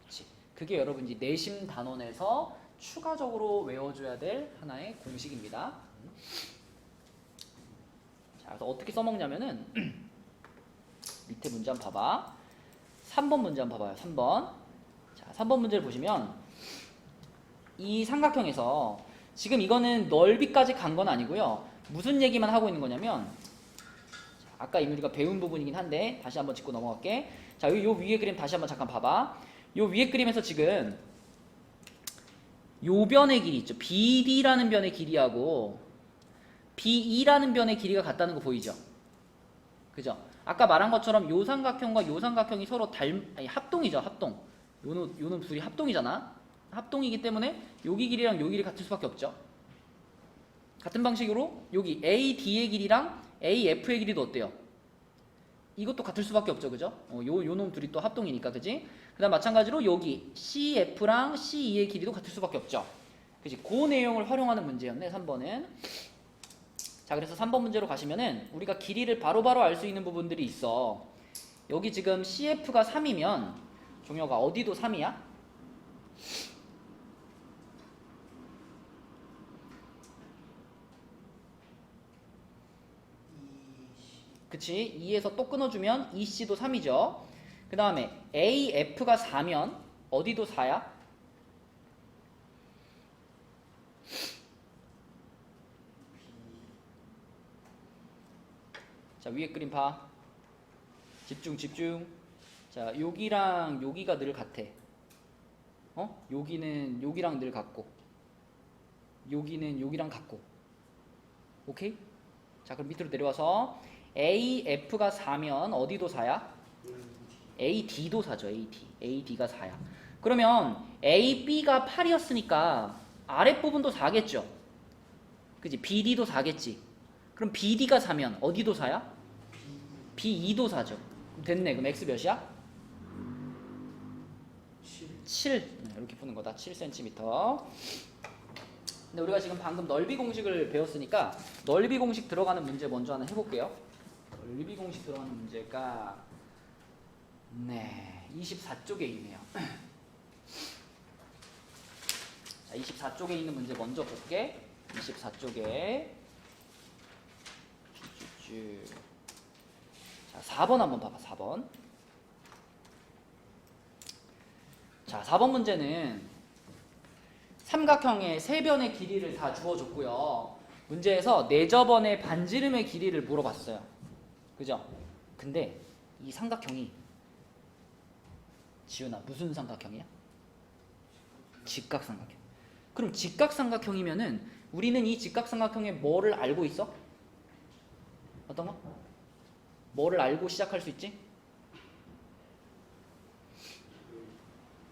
S1: 그치? 그게 여러분 이제 내심 단원에서 추가적으로 외워줘야 될 하나의 공식입니다. 자, 그래서 어떻게 써먹냐면은 밑에 문제 한번 봐봐. 3번 문제 한번 봐봐요. 3번. 자, 3번 문제를 보시면 이 삼각형에서 지금 이거는 넓이까지 간 건 아니고요. 무슨 얘기만 하고 있는 거냐면 아까 우리가 배운 부분이긴 한데 다시 한번 짚고 넘어갈게. 자, 요 위에 그림 다시 한번 잠깐 봐봐. 요 위에 그림에서 지금 요 변의 길이 있죠. BD라는 변의 길이하고 BE라는 변의 길이가 같다는 거 보이죠? 그죠? 아까 말한 것처럼 요 삼각형과 요 삼각형이 서로 합동이죠. 합동. 요는 둘이 합동이잖아. 합동이기 때문에 여기 길이랑 요 길이 같을 수밖에 없죠. 같은 방식으로 여기 AD의 길이랑 AF의 길이도 어때요? 이것도 같을 수밖에 없죠. 그죠? 요 놈 둘이 또 합동이니까. 그지? 그 다음 마찬가지로 여기 CF랑 CE의 길이도 같을 수밖에 없죠. 그지? 그 내용을 활용하는 문제였네. 3번은. 자, 그래서 3번 문제로 가시면은 우리가 길이를 바로바로 알 수 있는 부분들이 있어. 여기 지금 CF가 3이면 종혁아 어디도 3이야? 그치? 2에서 또 끊어주면 EC도 3이죠. 그 다음에 AF가 4면 어디도 4야? 자, 위에 그림 봐. 집중 집중. 자, 여기랑 여기가 늘 같아. 여기는 여기랑 늘 같고 여기는 여기랑 같고. 오케이? 자, 그럼 밑으로 내려와서 AF가 4면 어디도 4야? AD도 4죠. AD가 4야. 그러면 AB가 8이었으니까 아랫부분도 4겠죠. 그치? BD도 4겠지. 그럼 BD가 4면 어디도 4야? BE도 4죠. 됐네. 그럼 X 몇이야? 7. 이렇게 푸는 거다. 7cm. 근데 우리가 지금 방금 넓이 공식을 배웠으니까 넓이 공식 들어가는 문제 먼저 하나 해볼게요. 넓이 공식 들어가는 문제가 24쪽에 있네요. 자, 24쪽에 있는 문제 먼저 볼게. 24쪽에 자, 4번 한번 봐봐. 4번. 자, 4번 문제는 삼각형의 세 변의 길이를 다 주어줬고요. 문제에서 내저번의 반지름의 길이를 물어봤어요. 그죠? 근데 이 삼각형이 지훈아 무슨 삼각형이야? 직각삼각형. 그럼 직각삼각형이면은 우리는 이 직각삼각형의 뭐를 알고 있어? 어떤 거? 뭐를 알고 시작할 수 있지?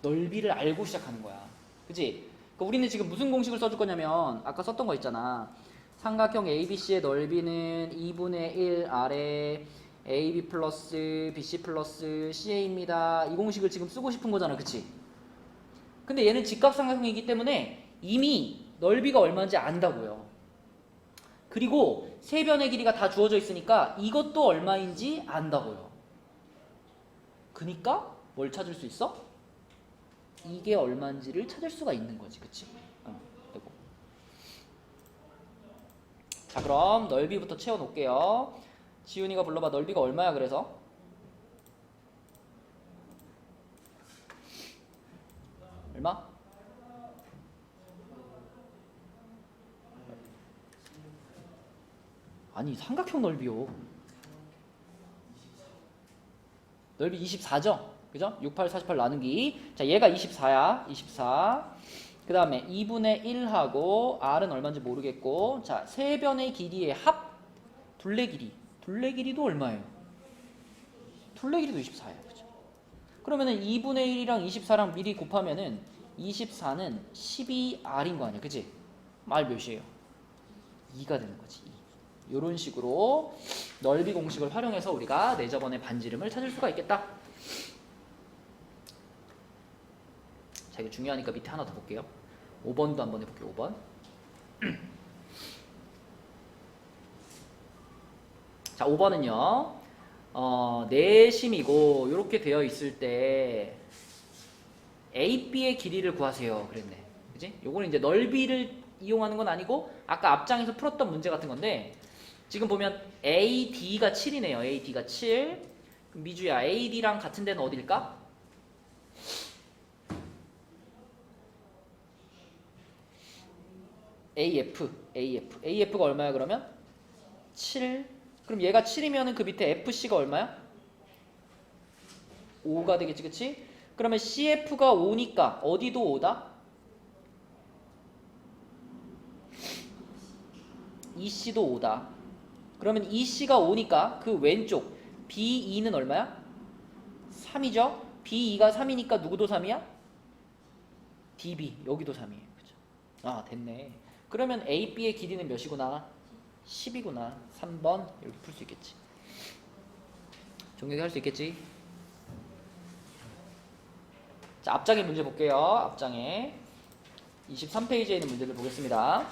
S1: 넓이를 알고 시작하는 거야. 그치? 그러니까 우리는 지금 무슨 공식을 써줄 거냐면 아까 썼던 거 있잖아. 삼각형 ABC의 넓이는 2분의 1 아래 AB 플러스 BC 플러스 CA입니다. 이 공식을 지금 쓰고 싶은 거잖아. 그치? 근데 얘는 직각삼각형이기 때문에 이미 넓이가 얼마인지 안다고요. 그리고 세 변의 길이가 다 주어져 있으니까 이것도 얼마인지 안다고요. 그니까 뭘 찾을 수 있어? 이게 얼마인지를 찾을 수가 있는 거지. 그치? 되고. 자, 그럼 넓이부터 채워놓을게요. 지훈이가 불러봐. 넓이가 얼마야 그래서? 얼마? 아니, 삼각형 넓이요. 넓이 24죠? 그죠? 68, 48 나누기. 자, 얘가 24야. 24. 그 다음에 2분의 1하고 R은 얼마인지 모르겠고. 자, 세 변의 길이의 합. 둘레 길이. 둘레 길이도 얼마예요? 둘레 길이도 24예요. 그죠? 그러면은 2분의 1이랑 24랑 미리 곱하면은 24는 12R인 거 아니야. 그치? R 몇이에요? 2가 되는 거지. 2. 이런 식으로 넓이 공식을 활용해서 우리가 내저번의 반지름을 찾을 수가 있겠다. 자, 이거 중요하니까 밑에 하나 더 볼게요. 5번도 한번 해볼게요. 5번. 자, 5번은요. 내심이고 이렇게 되어 있을 때 AB의 길이를 구하세요. 그랬네. 그지? 요거는 이제 넓이를 이용하는 건 아니고 아까 앞장에서 풀었던 문제 같은 건데 지금 보면 AD가 7이네요. AD가 7. 그럼 미주야, AD랑 같은 데는 어딜까? AF가 얼마야 그러면? 7. 그럼 얘가 7이면은 그 밑에 FC가 얼마야? 5가 되겠지, 그치? 그러면 CF가 5니까 어디도 5다? EC도 5다. 그러면 EC가 5니까 그 왼쪽 BE는 얼마야? 3이죠? BE가 3이니까 누구도 3이야? DB 여기도 3이에요. 그죠? 아, 됐네. 그러면 AB의 길이는 몇이구나? 10이구나. 3번 이렇게 풀 수 있겠지. 종료기 할 수 있겠지? 자, 앞장에 문제 볼게요. 앞장에 23페이지에 있는 문제를 보겠습니다.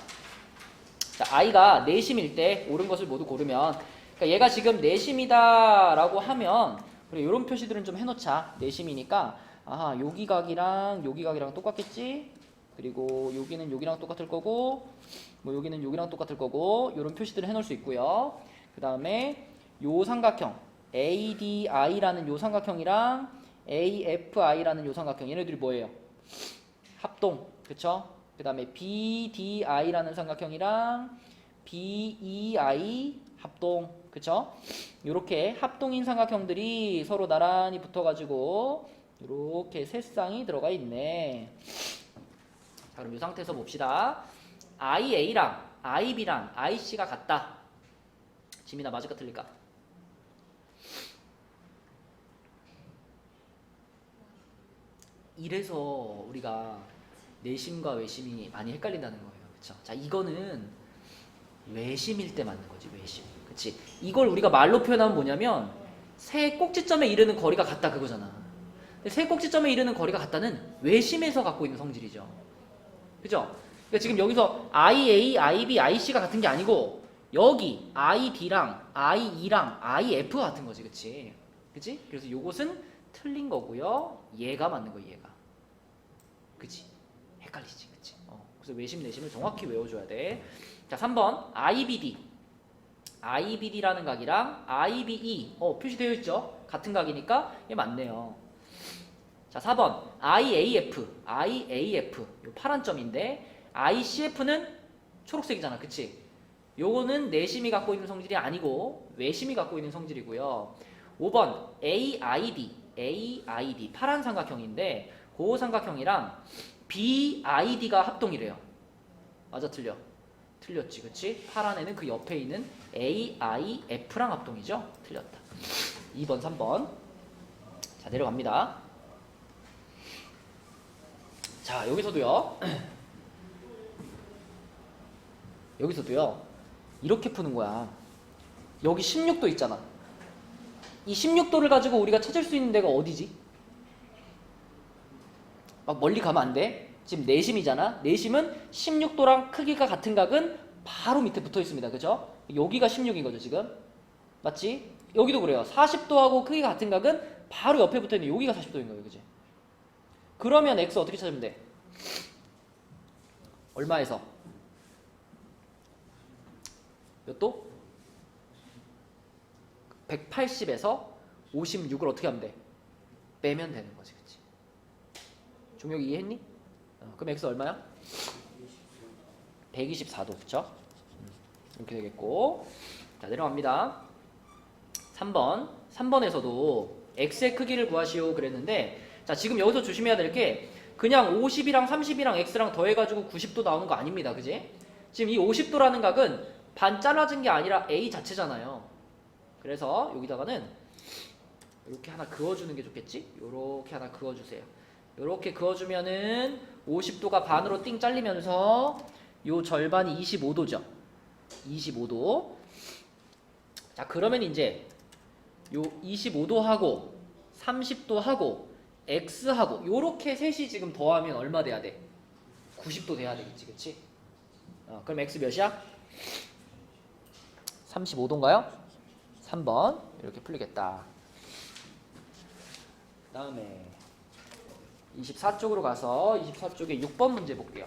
S1: 자, I가 내심일 때 옳은 것을 모두 고르면, 그러니까 얘가 지금 내심이다 라고 하면 우리 이런 표시들은 좀 해놓자. 내심이니까 아하, 여기 각이랑 여기 각이랑 똑같겠지? 그리고 여기는 여기랑 똑같을 거고, 뭐 여기는 여기랑 똑같을 거고, 이런 표시들을 해놓을 수 있고요. 그 다음에 요 삼각형 ADI라는 요 삼각형이랑 AFI라는 요 삼각형, 얘네들이 뭐예요? 합동, 그쵸? 그 다음에 BDI라는 삼각형이랑 BEI 합동, 그쵸? 요렇게 합동인 삼각형들이 서로 나란히 붙어가지고 요렇게 세 쌍이 들어가 있네. 자, 그럼 이 상태에서 봅시다. IA랑 IB랑 IC가 같다. 지민아, 맞을까 틀릴까? 이래서 우리가 내심과 외심이 많이 헷갈린다는 거예요. 그쵸? 자, 이거는 외심일 때 맞는 거지, 외심. 그치? 이걸 우리가 말로 표현하면 뭐냐면 세 꼭지점에 이르는 거리가 같다, 그거잖아. 근데 세 꼭지점에 이르는 거리가 같다는 외심에서 갖고 있는 성질이죠. 그죠? 그러니까 지금 여기서 IA, IB, IC가 같은 게 아니고 여기 ID랑 IE랑 IF가 같은 거지, 그치? 그치? 그래서 요것은 틀린 거고요. 얘가 맞는 거야, 얘가. 그치? 헷갈리지, 그치? 그래서 외심, 내심을 정확히 외워줘야 돼. 자, 3번 IBD. IBD라는 각이랑 IBE 표시되어 있죠? 같은 각이니까 얘 맞네요. 자, 4번 IAF. 요 파란 점인데 ICF는 초록색이잖아, 그치? 요거는 내심이 갖고 있는 성질이 아니고 외심이 갖고 있는 성질이고요. 5번 AID 파란 삼각형인데 그 삼각형이랑 BID가 합동이래요. 맞아, 틀려? 틀렸지, 그치? 파란 애는 그 옆에 있는 AIF랑 합동이죠? 틀렸다. 2번, 3번. 자, 내려갑니다. 자, 여기서도요. 이렇게 푸는 거야. 여기 16도 있잖아. 이 16도를 가지고 우리가 찾을 수 있는 데가 어디지? 막 멀리 가면 안 돼. 지금 내심이잖아. 내심은 16도랑 크기가 같은 각은 바로 밑에 붙어 있습니다. 그죠? 여기가 16인 거죠, 지금. 맞지? 여기도 그래요. 40도하고 크기가 같은 각은 바로 옆에 붙어 있는 여기가 40도인 거예요. 그지? 그러면 x 어떻게 찾으면 돼? 얼마에서? 몇 도? 180에서 56을 어떻게 하면 돼? 빼면 되는 거지, 그치? 종혁이 이해했니? 그럼 x 얼마야? 124도, 그쵸? 이렇게 되겠고. 자, 내려갑니다. 3번에서도 x의 크기를 구하시오 그랬는데, 자, 지금 여기서 조심해야 될 게 그냥 50이랑 30이랑 x랑 더해가지고 90도 나오는 거 아닙니다, 그지? 지금 이 50도라는 각은 반 잘라진 게 아니라 a 자체잖아요. 그래서 여기다가는 이렇게 하나 그어주는 게 좋겠지? 요렇게 하나 그어주세요. 요렇게 그어주면은 50도가 반으로 띵 잘리면서 요 절반이 25도죠. 25도. 자, 그러면 이제 요 25도하고 30도하고 x하고 요렇게 셋이 지금 더하면 얼마 돼야 돼? 90도 돼야 되겠지, 그치? 그럼 x 몇이야? 35도인가요? 3번 이렇게 풀리겠다. 그 다음에 24쪽으로 가서 24쪽에 6번 문제 볼게요.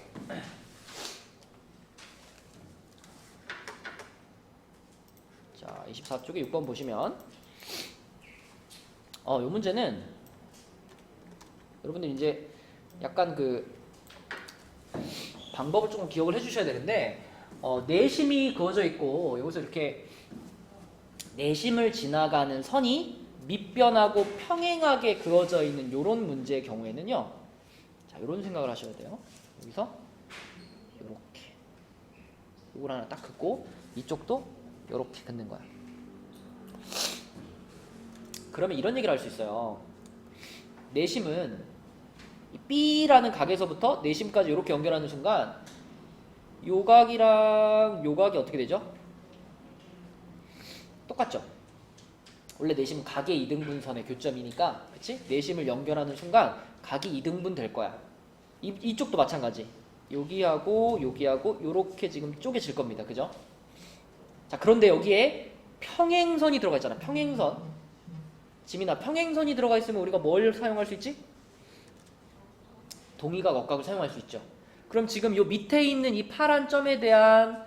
S1: 자, 24쪽에 6번 보시면 이 문제는 여러분들 이제 약간 그 방법을 조금 기억을 해주셔야 되는데 내심이 그어져 있고 여기서 이렇게 내심을 지나가는 선이 밑변하고 평행하게 그어져 있는 이런 문제의 경우에는요. 자, 이런 생각을 하셔야 돼요. 여기서 이렇게 이걸 하나 딱 긋고 이쪽도 이렇게 긋는 거야. 그러면 이런 얘기를 할 수 있어요. 내심은 B라는 각에서부터 내심까지 이렇게 연결하는 순간 요각이랑 요각이 어떻게 되죠? 똑같죠? 원래 내심은 각의 이등분선의 교점이니까, 그치? 내심을 연결하는 순간 각이 이등분 될 거야. 이쪽도 마찬가지. 여기하고 여기하고 요렇게 지금 쪼개질 겁니다. 그죠? 자, 그런데 여기에 평행선이 들어가 있잖아. 평행선. 지민아, 평행선이 들어가 있으면 우리가 뭘 사용할 수 있지? 동의각, 억각을 사용할 수 있죠. 그럼 지금 요 밑에 있는 이 파란 점에 대한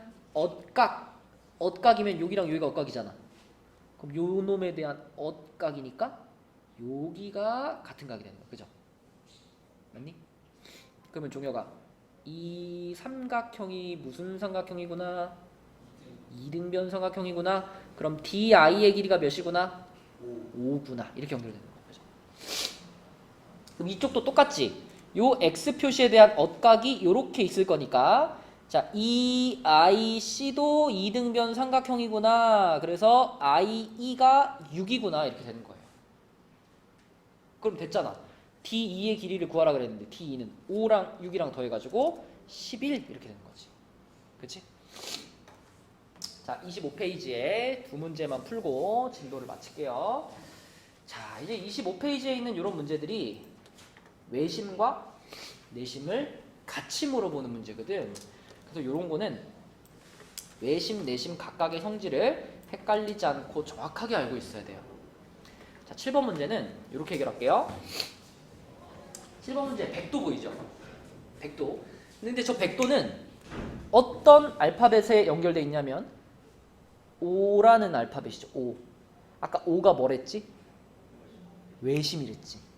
S1: 억각이면 여기랑 여기가 억각이잖아. 그럼 요 놈에 대한 억각이니까 여기가 같은 각이 되는 거야. 그죠? 맞니? 그러면 종혁아, 이 삼각형이 무슨 삼각형이구나? 이등변 삼각형이구나. 그럼 DI의 길이가 몇이구나? 5구나. 이렇게 연결되는 거야. 그죠? 그럼 이쪽도 똑같지? 요 X 표시에 대한 억각이 이렇게 있을 거니까, 자, 이 IC도 이등변 삼각형이구나. 그래서 IE가 6이구나. 이렇게 되는 거예요. 그럼 됐잖아. D2의 길이를 구하라 그랬는데 D2는 5랑 6이랑 더해가지고 11 이렇게 되는 거지. 그치? 자, 25페이지에 두 문제만 풀고 진도를 마칠게요. 자, 이제 25페이지에 있는 이런 문제들이 외심과 내심을 같이 물어보는 문제거든. 그래서 이런 거는 외심, 내심 각각의 성질을 헷갈리지 않고 정확하게 알고 있어야 돼요. 자, 7번 문제는 이렇게 해결할게요. 7번 문제 백도 보이죠? 백도. 근데 저 백도는 어떤 알파벳에 연결되어 있냐면 O라는 알파벳이죠. O. 아까 O가 뭐랬지? 외심이랬지.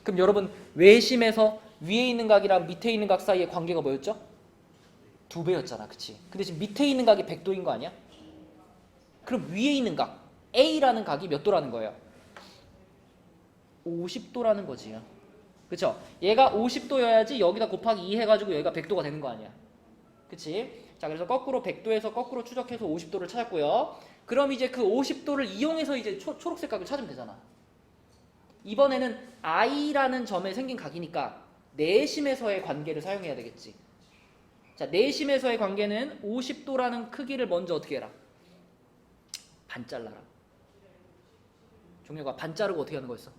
S1: 그럼 여러분, 외심에서 위에 있는 각이랑 밑에 있는 각 사이의 관계가 뭐였죠? 2배였잖아. 그치? 근데 지금 밑에 있는 각이 100도인 거 아니야? 그럼 위에 있는 각 A라는 각이 몇 도라는 거예요? 50도라는 거지. 그쵸? 얘가 50도여야지 여기다 곱하기 2 해가지고 여기가 100도가 되는 거 아니야. 그치? 자, 그래서 거꾸로 100도에서 거꾸로 추적해서 50도를 찾았고요. 그럼 이제 그 50도를 이용해서 이제 초록색 각을 찾으면 되잖아. 이번에는 I라는 점에 생긴 각이니까 내심에서의 관계를 사용해야 되겠지. 자, 내심에서의 관계는 50도라는 크기를 먼저 어떻게 해라? 반 잘라라. 종료가 반 자르고 어떻게 하는 거였어?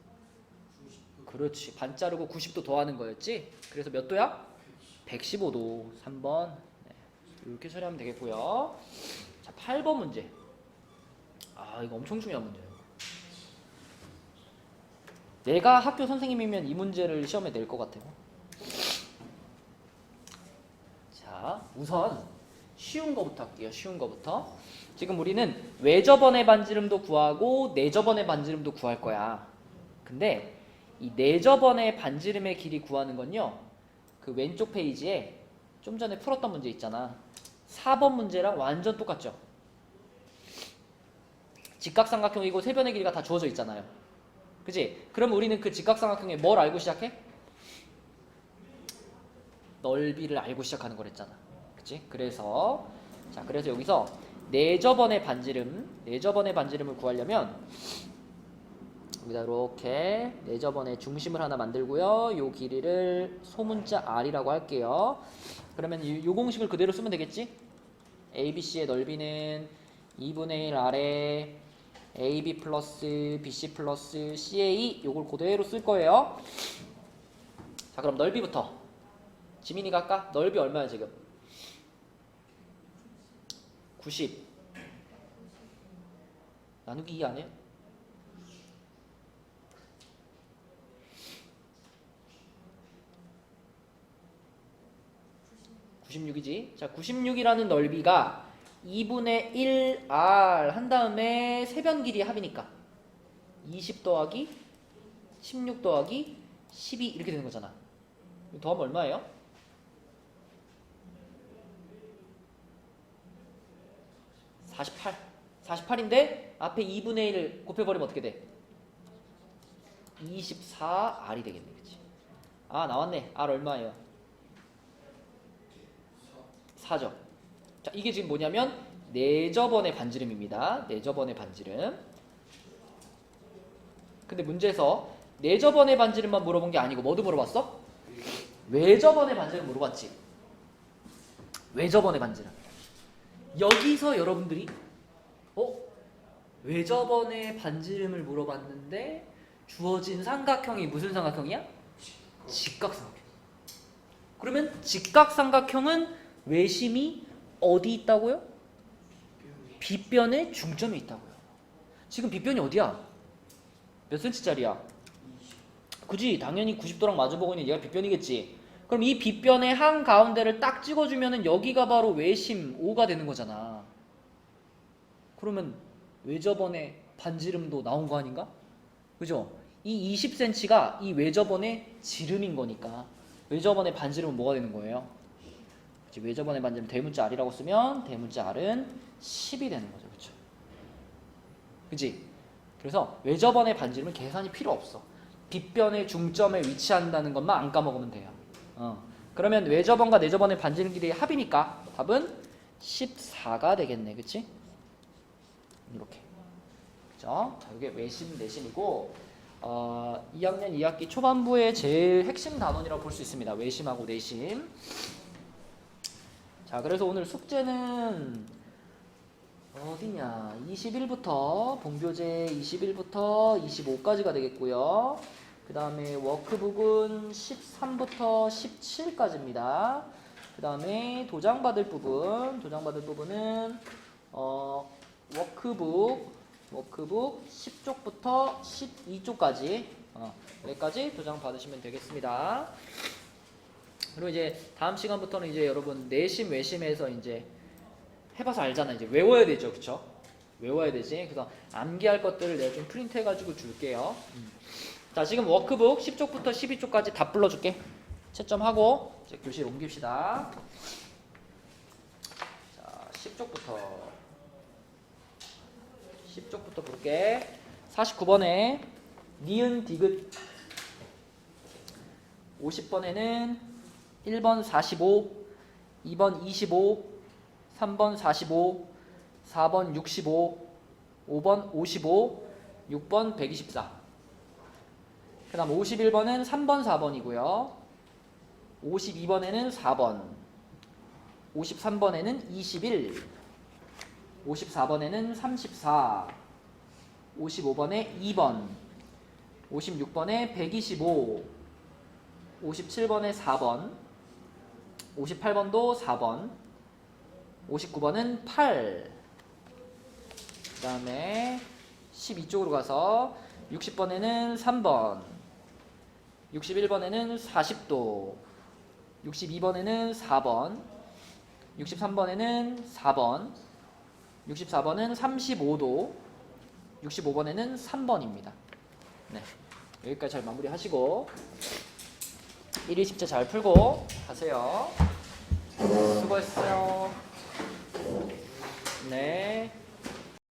S1: 그렇지. 반 자르고 90도 더하는 거였지. 그래서 몇 도야? 115도. 3번. 네. 이렇게 처리하면 되겠고요. 자, 8번 문제. 아, 이거 엄청 중요한 문제예요. 내가 학교 선생님이면 이 문제를 시험에 낼 것 같아요. 자, 우선 쉬운 거부터 할게요. 쉬운 거부터. 지금 우리는 외접원의 반지름도 구하고 내접원의 반지름도 구할 거야. 근데 이 내접원의 반지름의 길이 구하는 건요, 그 왼쪽 페이지에 좀 전에 풀었던 문제 있잖아. 4번 문제랑 완전 똑같죠? 직각삼각형이고 세 변의 길이가 다 주어져 있잖아요. 그치? 그럼 우리는 그 직각삼각형에 뭘 알고 시작해? 넓이를 알고 시작하는 거랬잖아. 그치? 그래서 여기서 내접원의 반지름을 구하려면 여기다 이렇게 내접원의 중심을 하나 만들고요. 요 길이를 소문자 R이라고 할게요. 그러면 이 공식을 그대로 쓰면 되겠지? ABC의 넓이는 2분의 1 R에 AB 플러스 BC 플러스 CA, 요걸 그대로 쓸 거예요. 자, 그럼 넓이부터 지민이가 할까? 넓이 얼마야 지금? 90 나누기 2 아니에요? (96이지) 자, 96이라는 넓이가 2분의 1R 한 다음에 세변 길이 합이니까 20 더하기 16 더하기 12 이렇게 되는 거잖아. 더하면 얼마예요? 48. 48인데 앞에 2분의 1 곱해버리면 어떻게 돼? 24R이 되겠네. 그치? 아 나왔네. R 얼마예요? 4죠. 자 이게 지금 뭐냐면 내저번의 반지름입니다. 내저번의 반지름. 근데 문제에서 내저번의 반지름만 물어본 게 아니고 뭐도 물어봤어? 외저번의 반지름 물어봤지. 외저번의 반지름. 여기서 여러분들이 외저번의 반지름을 물어봤는데 주어진 삼각형이 무슨 삼각형이야? 직각삼각형. 그러면 직각삼각형은 외심이 어디 있다고요? 빗변의 중점에 있다고요. 지금 빗변이 어디야? 몇 cm짜리야? 그지? 당연히 90도랑 마주보고 있는 얘가 빗변이겠지. 그럼 이 빗변의 한가운데를 딱 찍어주면은 여기가 바로 외심 O가 되는 거잖아. 그러면 외저번의 반지름도 나온 거 아닌가? 그죠? 이 20cm가 이 외저번의 지름인 거니까 외저번의 반지름은 뭐가 되는 거예요? 외저번의 반지름 대문자 R이라고 쓰면 대문자 R은 10이 되는 거죠. 그렇죠? 그지? 그래서 외저번의 반지름은 계산이 필요 없어. 빗변의 중점에 위치한다는 것만 안 까먹으면 돼요. 그러면 외저번과 내저번의 반지름 길이의 합이니까 답은 14가 되겠네. 그치? 이렇게. 그죠? 자, 이게 외심, 내심이고 2학년 2학기 초반부의 제일 핵심 단원이라고 볼 수 있습니다. 외심하고 내심. 자, 그래서 오늘 숙제는 어디냐? 21부터 본교재 21부터 25까지가 되겠고요. 그 다음에 워크북은 13부터 17까지입니다. 그 다음에 도장받을 부분은 워크북 10쪽부터 12쪽까지 여기까지 도장 받으시면 되겠습니다. 그리고 이제 다음 시간부터는 이제 여러분 내심 외심에서 이제 해봐서 알잖아. 이제 외워야 되죠, 그쵸? 외워야 되지. 그래서 암기할 것들을 내가 좀 프린트해가지고 줄게요. 자, 지금 워크북 10쪽부터 12쪽까지 다 불러줄게. 채점하고 이제 교실 옮깁시다. 자, 10쪽부터 볼게. 49번에 니은 디귿 50번에는 1번 45, 2번 25, 3번 45, 4번 65, 5번 55, 6번 124. 그 다음 51번은 3번 4번이고요. 52번에는 4번, 53번에는 21, 54번에는 34, 55번에 2번, 56번에 125, 57번에 4번, 58번도 4번, 59번은 8. 그 다음에 12쪽으로 가서 60번에는 3번, 61번에는 40도, 62번에는 4번, 63번에는 4번, 64번은 35도, 65번에는 3번입니다. 네, 여기까지 잘 마무리하시고 1일 십제 잘 풀고 가세요. 수고했어요. 네.